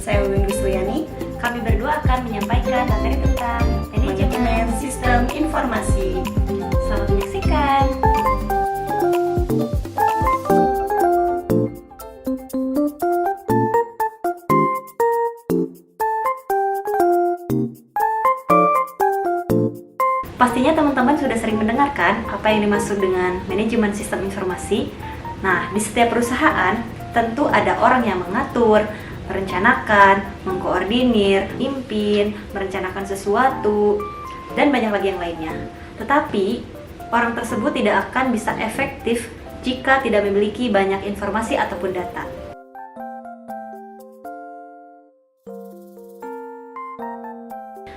Saya Wiwin Wiswiyani. Kami berdua akan menyampaikan materi tentang manajemen sistem informasi. Selamat menyaksikan. Pastinya teman-teman sudah sering mendengarkan apa yang dimaksud dengan manajemen sistem informasi. Nah, di setiap perusahaan tentu ada orang yang mengatur, merencanakan, mengkoordinir, memimpin, merencanakan sesuatu, dan banyak lagi yang lainnya. Tetapi, orang tersebut tidak akan bisa efektif jika tidak memiliki banyak informasi ataupun data.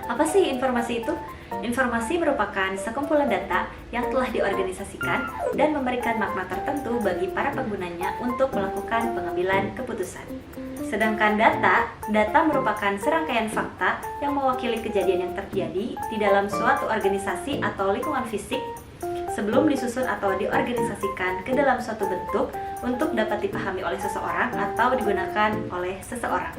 Apa sih informasi itu? Informasi merupakan sekumpulan data yang telah diorganisasikan dan memberikan makna tertentu bagi para penggunanya untuk melakukan pengambilan keputusan. Sedangkan data merupakan serangkaian fakta yang mewakili kejadian yang terjadi di dalam suatu organisasi atau lingkungan fisik sebelum disusun atau diorganisasikan ke dalam suatu bentuk untuk dapat dipahami oleh seseorang atau digunakan oleh seseorang.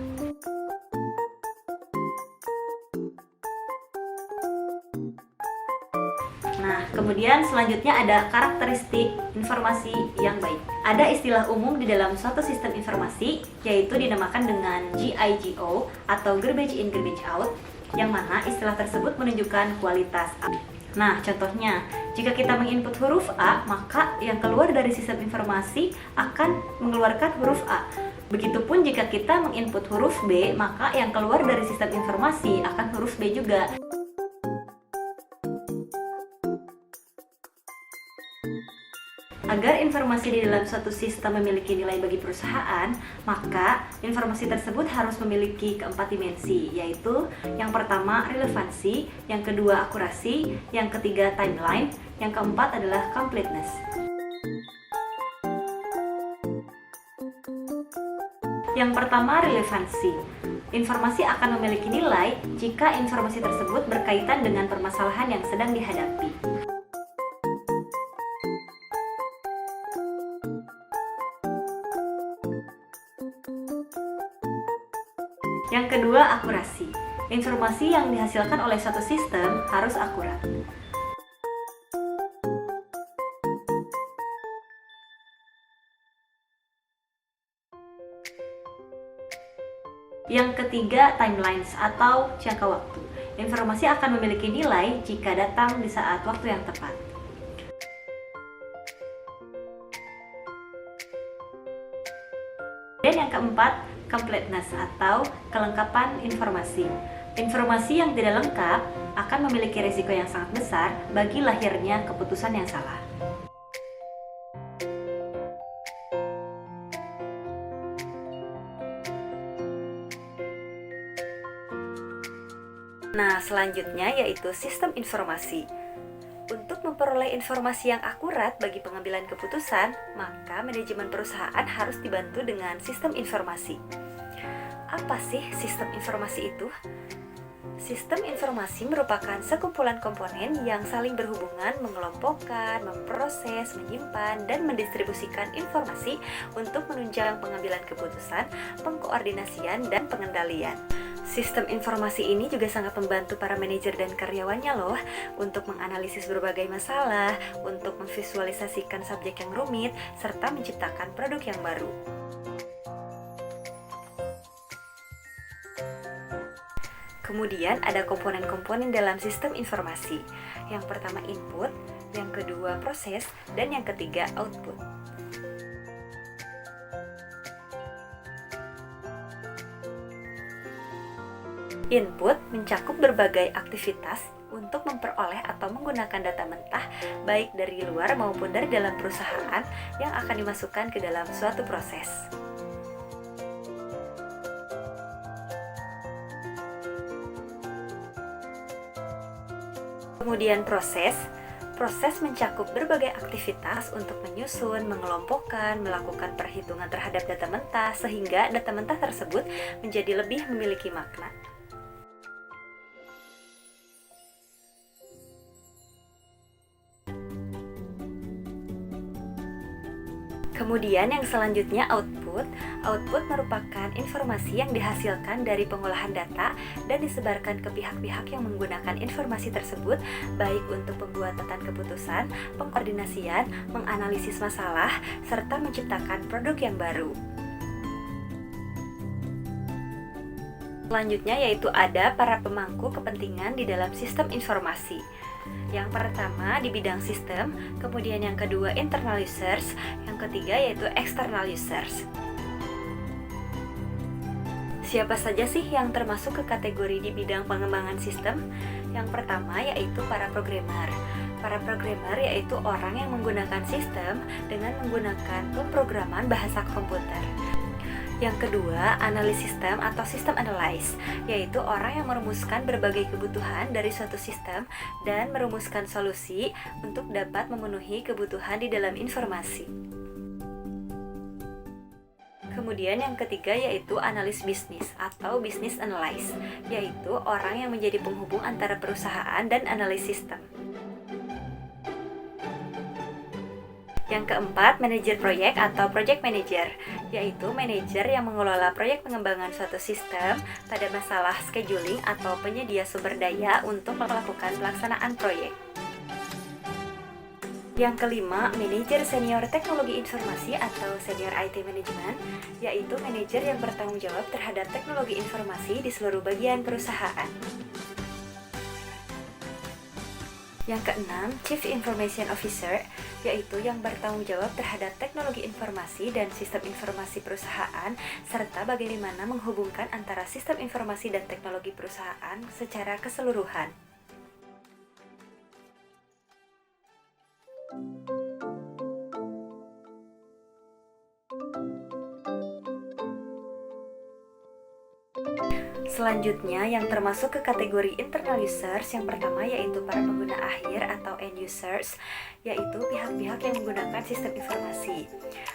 Nah, kemudian selanjutnya ada karakteristik informasi yang baik. Ada istilah umum di dalam suatu sistem informasi, yaitu dinamakan dengan GIGO atau Garbage In Garbage Out, yang mana istilah tersebut menunjukkan kualitas. Nah, contohnya, jika kita menginput huruf A, maka yang keluar dari sistem informasi akan mengeluarkan huruf A. Begitupun jika kita menginput huruf B, maka yang keluar dari sistem informasi akan huruf B juga. Agar informasi di dalam suatu sistem memiliki nilai bagi perusahaan, maka informasi tersebut harus memiliki keempat dimensi, yaitu yang pertama relevansi, yang kedua akurasi, yang ketiga timeline, yang keempat adalah completeness. Yang pertama relevansi. Informasi akan memiliki nilai jika informasi tersebut berkaitan dengan permasalahan yang sedang dihadapi. Yang kedua, akurasi. Informasi yang dihasilkan oleh suatu sistem harus akurat. Yang ketiga, timelines atau jangka waktu. Informasi akan memiliki nilai jika datang di saat waktu yang tepat. Dan yang keempat, completeness atau kelengkapan informasi. Informasi yang tidak lengkap akan memiliki risiko yang sangat besar bagi lahirnya keputusan yang salah. Nah, selanjutnya yaitu sistem informasi. Untuk memperoleh informasi yang akurat bagi pengambilan keputusan, maka manajemen perusahaan harus dibantu dengan sistem informasi. Apa sih sistem informasi itu? Sistem informasi merupakan sekumpulan komponen yang saling berhubungan mengelompokkan, memproses, menyimpan, dan mendistribusikan informasi untuk menunjang pengambilan keputusan, pengkoordinasian, dan pengendalian. Sistem informasi ini juga sangat membantu para manajer dan karyawannya loh untuk menganalisis berbagai masalah, untuk memvisualisasikan subjek yang rumit, serta menciptakan produk yang baru. Kemudian ada komponen-komponen dalam sistem informasi. Yang pertama input, yang kedua proses, dan yang ketiga output. Input mencakup berbagai aktivitas untuk memperoleh atau menggunakan data mentah baik dari luar maupun dari dalam perusahaan yang akan dimasukkan ke dalam suatu proses. Kemudian proses mencakup berbagai aktivitas untuk menyusun, mengelompokkan, melakukan perhitungan terhadap data mentah sehingga data mentah tersebut menjadi lebih memiliki makna. Kemudian yang selanjutnya output. Output merupakan informasi yang dihasilkan dari pengolahan data dan disebarkan ke pihak-pihak yang menggunakan informasi tersebut, baik untuk pembuatan keputusan, pengkoordinasian, menganalisis masalah, serta menciptakan produk yang baru. Selanjutnya yaitu ada para pemangku kepentingan di dalam sistem informasi. Yang pertama di bidang sistem, kemudian yang kedua internal users, yang ketiga yaitu external users. Siapa saja sih yang termasuk ke kategori di bidang pengembangan sistem? Yang pertama yaitu para programmer. Para programmer yaitu orang yang menggunakan sistem dengan menggunakan pemrograman bahasa komputer. Yang kedua, analis sistem atau system analyst, yaitu orang yang merumuskan berbagai kebutuhan dari suatu sistem dan merumuskan solusi untuk dapat memenuhi kebutuhan di dalam informasi. Kemudian yang ketiga yaitu analis bisnis atau business analyst, yaitu orang yang menjadi penghubung antara perusahaan dan analis sistem. Yang keempat, manajer proyek atau project manager, yaitu manajer yang mengelola proyek pengembangan suatu sistem pada masalah scheduling atau penyedia sumber daya untuk melakukan pelaksanaan proyek. Yang kelima, manajer senior teknologi informasi atau senior IT management, yaitu manajer yang bertanggung jawab terhadap teknologi informasi di seluruh bagian perusahaan. Yang keenam, Chief Information Officer, yaitu yang bertanggung jawab terhadap teknologi informasi dan sistem informasi perusahaan, serta bagaimana menghubungkan antara sistem informasi dan teknologi perusahaan secara keseluruhan. Selanjutnya yang termasuk ke kategori internal users, yang pertama yaitu para pengguna akhir atau end users, yaitu pihak-pihak yang menggunakan sistem informasi.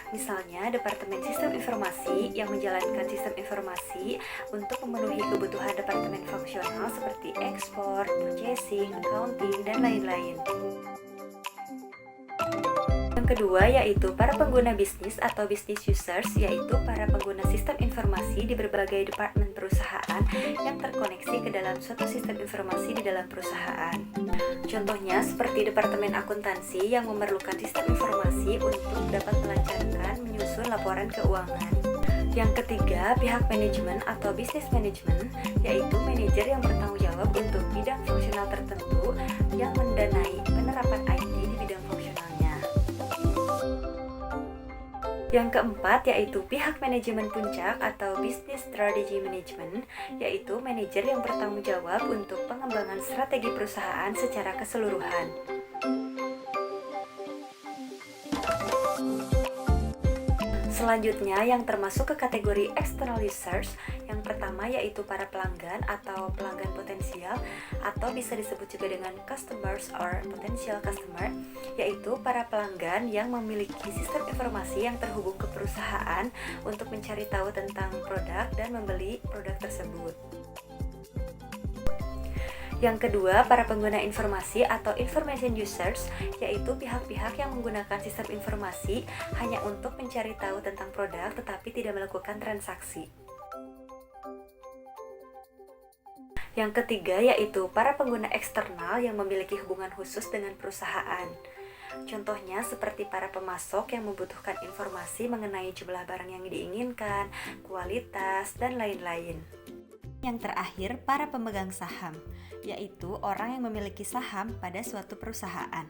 Misalnya Departemen Sistem Informasi yang menjalankan sistem informasi untuk memenuhi kebutuhan departemen fungsional seperti ekspor, purchasing, accounting, dan lain-lain. Yang kedua yaitu para pengguna bisnis atau business users, yaitu para pengguna sistem informasi di berbagai departemen perusahaan yang terkoneksi ke dalam suatu sistem informasi di dalam perusahaan. Contohnya seperti departemen akuntansi yang memerlukan sistem informasi untuk dapat melancarkan menyusun laporan keuangan. Yang ketiga, pihak manajemen atau business management, yaitu manajer yang bertanggung jawab untuk bidang fungsional tertentu yang mendanai penerapan IT di bidang fungsionalnya. Yang keempat yaitu pihak manajemen puncak atau business strategy management, yaitu manajer yang bertanggung jawab untuk pengembangan strategi perusahaan secara keseluruhan. Selanjutnya yang termasuk ke kategori external users, yang pertama yaitu para pelanggan atau pelanggan potensial atau bisa disebut juga dengan customers or potential customer, yaitu para pelanggan yang memiliki sistem informasi yang terhubung ke perusahaan untuk mencari tahu tentang produk dan membeli produk tersebut. Yang kedua, para pengguna informasi atau information users, yaitu pihak-pihak yang menggunakan sistem informasi hanya untuk mencari tahu tentang produk tetapi tidak melakukan transaksi. Yang ketiga, yaitu para pengguna eksternal yang memiliki hubungan khusus dengan perusahaan. Contohnya seperti para pemasok yang membutuhkan informasi mengenai jumlah barang yang diinginkan, kualitas, dan lain-lain. Yang terakhir, para pemegang saham, yaitu orang yang memiliki saham pada suatu perusahaan.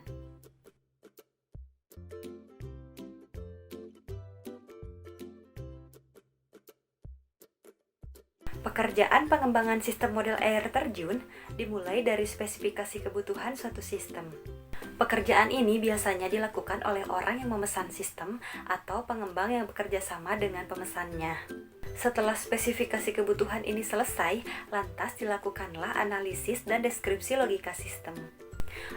Pekerjaan pengembangan sistem model air terjun dimulai dari spesifikasi kebutuhan suatu sistem. Pekerjaan ini biasanya dilakukan oleh orang yang memesan sistem atau pengembang yang bekerja sama dengan pemesannya. Setelah spesifikasi kebutuhan ini selesai, lantas dilakukanlah analisis dan deskripsi logika sistem.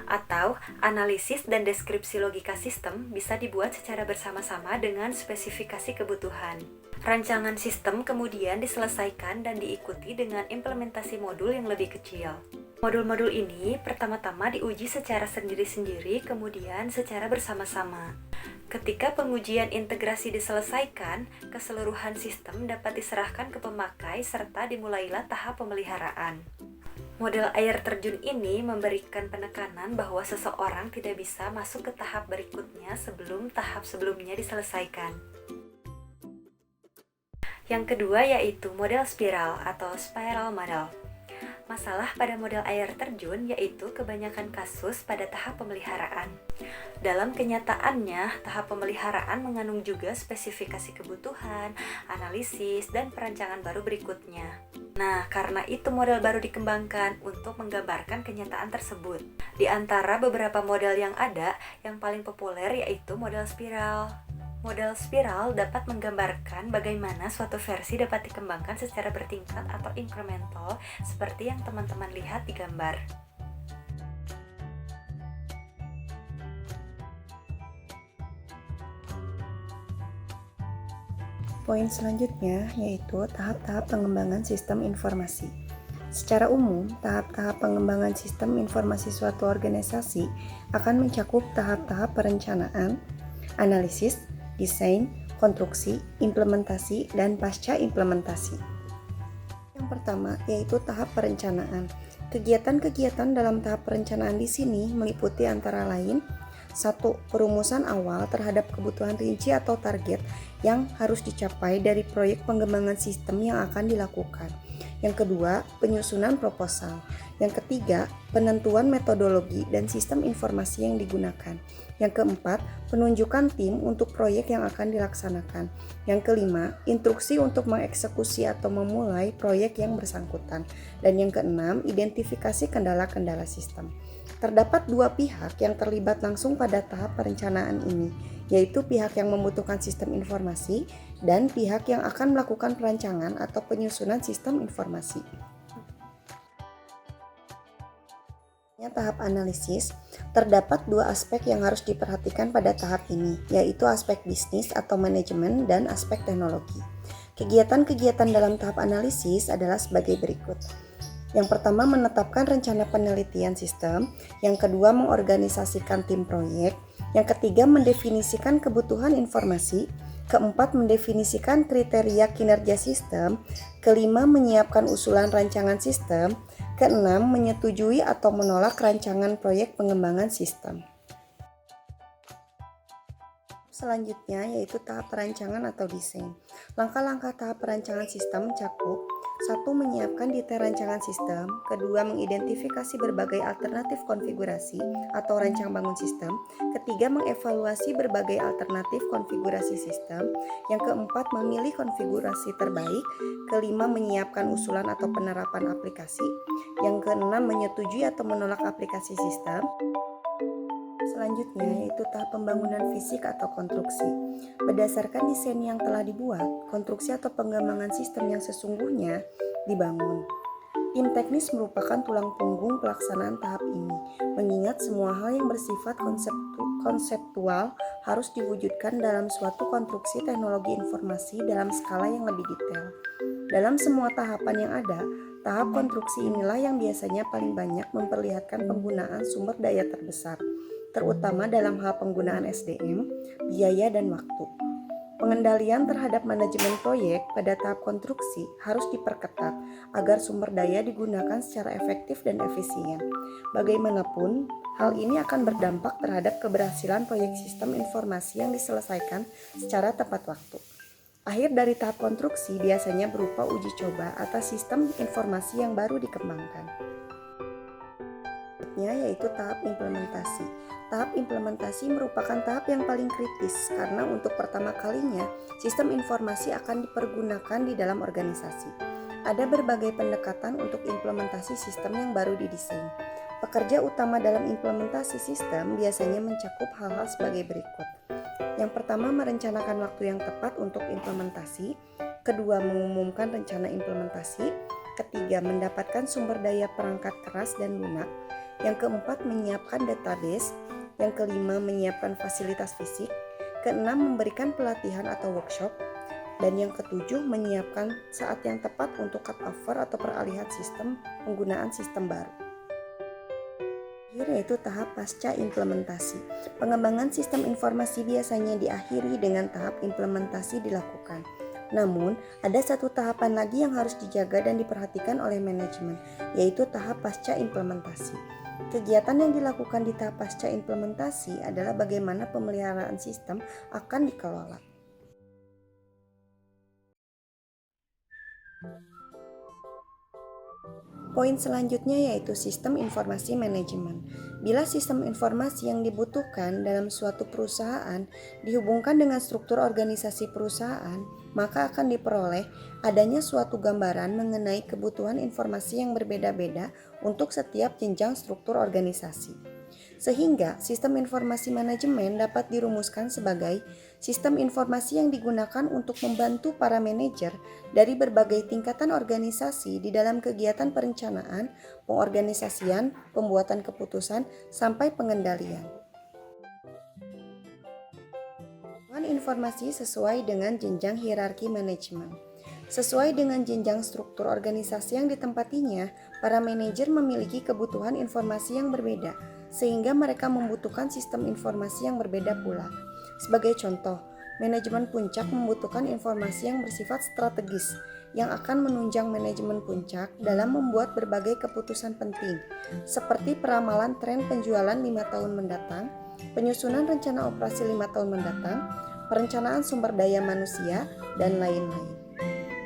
Atau analisis dan deskripsi logika sistem bisa dibuat secara bersama-sama dengan spesifikasi kebutuhan. Rancangan sistem kemudian diselesaikan dan diikuti dengan implementasi modul yang lebih kecil. Modul-modul ini pertama-tama diuji secara sendiri-sendiri, kemudian secara bersama-sama. Ketika pengujian integrasi diselesaikan, keseluruhan sistem dapat diserahkan ke pemakai serta dimulailah tahap pemeliharaan. Model air terjun ini memberikan penekanan bahwa seseorang tidak bisa masuk ke tahap berikutnya sebelum tahap sebelumnya diselesaikan. Yang kedua yaitu model spiral atau spiral model. Masalah pada model air terjun yaitu kebanyakan kasus pada tahap pemeliharaan. Dalam kenyataannya, tahap pemeliharaan mengandung juga spesifikasi kebutuhan, analisis, dan perancangan baru berikutnya. Nah, karena itu model baru dikembangkan untuk menggambarkan kenyataan tersebut. Di antara beberapa model yang ada, yang paling populer yaitu model spiral. Model spiral dapat menggambarkan bagaimana suatu versi dapat dikembangkan secara bertingkat atau incremental seperti yang teman-teman lihat di gambar. Poin selanjutnya yaitu tahap-tahap pengembangan sistem informasi. Secara umum, tahap-tahap pengembangan sistem informasi suatu organisasi akan mencakup tahap-tahap perencanaan, analisis, desain, konstruksi, implementasi, dan pasca implementasi. Yang pertama yaitu tahap perencanaan. Kegiatan-kegiatan dalam tahap perencanaan di sini meliputi antara lain 1. Perumusan awal terhadap kebutuhan rinci atau target yang harus dicapai dari proyek pengembangan sistem yang akan dilakukan. Yang kedua, penyusunan proposal. Yang ketiga, penentuan metodologi dan sistem informasi yang digunakan. Yang keempat, penunjukan tim untuk proyek yang akan dilaksanakan. Yang kelima, instruksi untuk mengeksekusi atau memulai proyek yang bersangkutan. Dan yang keenam, identifikasi kendala-kendala sistem. Terdapat dua pihak yang terlibat langsung pada tahap perencanaan ini, yaitu pihak yang membutuhkan sistem informasi dan pihak yang akan melakukan perancangan atau penyusunan sistem informasi. Tahap analisis, terdapat dua aspek yang harus diperhatikan pada tahap ini, yaitu aspek bisnis atau manajemen dan aspek teknologi. Kegiatan-kegiatan dalam tahap analisis adalah sebagai berikut. Yang pertama, menetapkan rencana penelitian sistem. Yang kedua, mengorganisasikan tim proyek. Yang ketiga, mendefinisikan kebutuhan informasi. Keempat, mendefinisikan kriteria kinerja sistem. Kelima, menyiapkan usulan rancangan sistem. Keenam, menyetujui atau menolak rancangan proyek pengembangan sistem. Selanjutnya yaitu tahap perancangan atau desain. Langkah-langkah tahap perancangan sistem mencakup 1. Menyiapkan detail rancangan sistem. 2. Mengidentifikasi berbagai alternatif konfigurasi atau rancang bangun sistem. 3. Mengevaluasi berbagai alternatif konfigurasi sistem. Yang keempat, memilih konfigurasi terbaik. 5. Menyiapkan usulan atau penerapan aplikasi. Yang keenam, menyetujui atau menolak aplikasi sistem. Selanjutnya yaitu tahap pembangunan fisik atau konstruksi. Berdasarkan desain yang telah dibuat, konstruksi atau pengembangan sistem yang sesungguhnya dibangun. Tim teknis merupakan tulang punggung pelaksanaan tahap ini, mengingat semua hal yang bersifat konseptual harus diwujudkan dalam suatu konstruksi teknologi informasi dalam skala yang lebih detail. Dalam semua tahapan yang ada, tahap konstruksi inilah yang biasanya paling banyak memperlihatkan penggunaan sumber daya terbesar, terutama dalam hal penggunaan SDM, biaya, dan waktu. Pengendalian terhadap manajemen proyek pada tahap konstruksi harus diperketat agar sumber daya digunakan secara efektif dan efisien. Bagaimanapun, hal ini akan berdampak terhadap keberhasilan proyek sistem informasi yang diselesaikan secara tepat waktu. Akhir dari tahap konstruksi biasanya berupa uji coba atas sistem informasi yang baru dikembangkan. Yaitu tahap implementasi. Tahap implementasi merupakan tahap yang paling kritis karena untuk pertama kalinya sistem informasi akan dipergunakan di dalam organisasi. Ada berbagai pendekatan untuk implementasi sistem yang baru didesain. Pekerja utama dalam implementasi sistem biasanya mencakup hal-hal sebagai berikut. Yang pertama, merencanakan waktu yang tepat untuk implementasi. Kedua, mengumumkan rencana implementasi. Ketiga, mendapatkan sumber daya perangkat keras dan lunak. Yang keempat, menyiapkan database. Yang kelima, menyiapkan fasilitas fisik. Keenam, memberikan pelatihan atau workshop. Dan yang ketujuh, menyiapkan saat yang tepat untuk cut over atau peralihan sistem penggunaan sistem baru. Yaitu tahap pasca implementasi. Pengembangan sistem informasi biasanya diakhiri dengan tahap implementasi dilakukan. Namun, ada satu tahapan lagi yang harus dijaga dan diperhatikan oleh manajemen, yaitu tahap pasca implementasi. Kegiatan yang dilakukan di tahap pasca implementasi adalah bagaimana pemeliharaan sistem akan dikelola. Poin selanjutnya yaitu sistem informasi manajemen. Bila sistem informasi yang dibutuhkan dalam suatu perusahaan dihubungkan dengan struktur organisasi perusahaan, maka akan diperoleh adanya suatu gambaran mengenai kebutuhan informasi yang berbeda-beda untuk setiap jenjang struktur organisasi. Sehingga sistem informasi manajemen dapat dirumuskan sebagai sistem informasi yang digunakan untuk membantu para manajer dari berbagai tingkatan organisasi di dalam kegiatan perencanaan, pengorganisasian, pembuatan keputusan, sampai pengendalian. Informasi sesuai dengan jenjang hierarki manajemen. Sesuai dengan jenjang struktur organisasi yang ditempatinya, para manajer memiliki kebutuhan informasi yang berbeda, sehingga mereka membutuhkan sistem informasi yang berbeda pula. Sebagai contoh, manajemen puncak membutuhkan informasi yang bersifat strategis, yang akan menunjang manajemen puncak dalam membuat berbagai keputusan penting, seperti peramalan tren penjualan 5 tahun mendatang, penyusunan rencana operasi 5 tahun mendatang, perencanaan sumber daya manusia, dan lain-lain.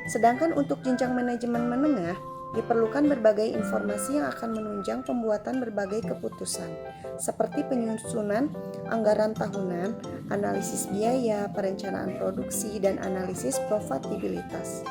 Sedangkan untuk jenjang manajemen menengah, diperlukan berbagai informasi yang akan menunjang pembuatan berbagai keputusan, seperti penyusunan anggaran tahunan, analisis biaya, perencanaan produksi, dan analisis profitabilitas.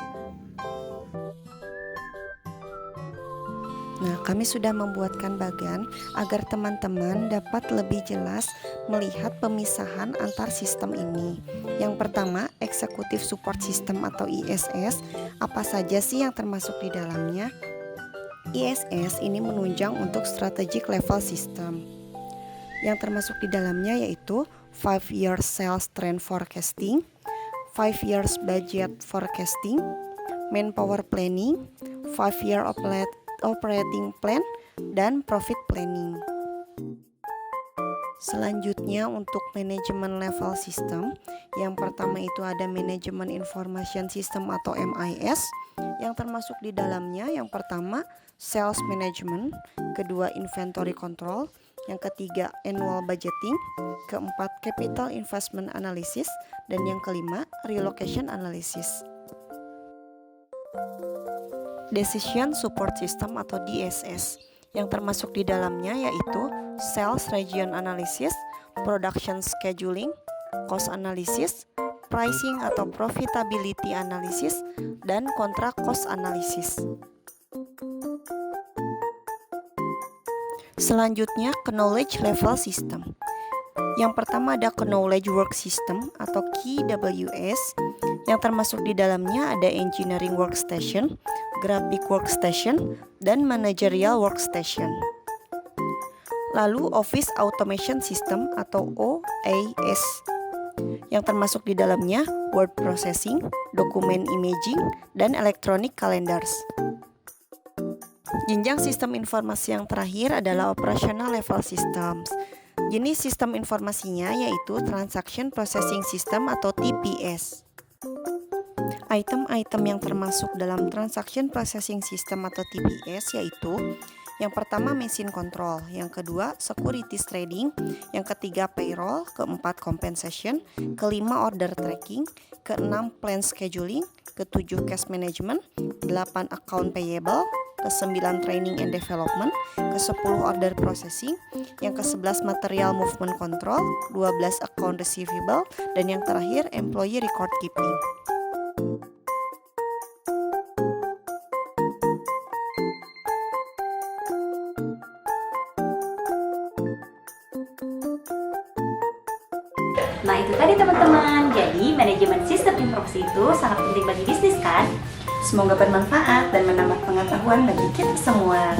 Nah, kami sudah membuatkan bagan agar teman-teman dapat lebih jelas melihat pemisahan antar sistem ini. Yang pertama, Executive Support System atau ISS. Apa saja sih yang termasuk di dalamnya? ISS ini menunjang untuk Strategic Level System. Yang termasuk di dalamnya yaitu 5 Year Sales Trend Forecasting, 5 Years Budget Forecasting, Manpower Planning, 5 Year Operating Plan, dan Profit Planning. Selanjutnya untuk manajemen level system, yang pertama itu ada Management Information System atau MIS, yang termasuk di dalamnya yang pertama Sales Management, kedua Inventory Control, yang ketiga Annual Budgeting, keempat Capital Investment Analysis, dan yang kelima Relocation Analysis. Decision Support System atau DSS, yang termasuk di dalamnya yaitu Sales Region Analysis, Production Scheduling, Cost Analysis, Pricing atau Profitability Analysis, dan Contract Cost Analysis. Selanjutnya, Knowledge Level System. Yang pertama ada Knowledge Work System atau KWS, yang termasuk di dalamnya ada Engineering Workstation, Graphic Workstation, dan Managerial Workstation. Lalu Office Automation System atau OAS, yang termasuk di dalamnya Word Processing, Document Imaging, dan Electronic Calendars. Jenjang sistem informasi yang terakhir adalah Operational Level Systems. Jenis sistem informasinya yaitu Transaction Processing System atau TPS. Item-item yang termasuk dalam Transaction Processing System atau TPS yaitu yang pertama Machine Control, yang kedua Securities Trading, yang ketiga Payroll, keempat Compensation, kelima Order Tracking, keenam Plan Scheduling, ketujuh Cash Management, 8 Account Payable, ke-9 Training and Development, ke-10 Order Processing, yang ke-11 Material Movement Control, 12 Account Receivable, dan yang terakhir Employee Record Keeping. Jadi, manajemen sistem informasi itu sangat penting bagi bisnis kan? Semoga bermanfaat dan menambah pengetahuan bagi kita semua.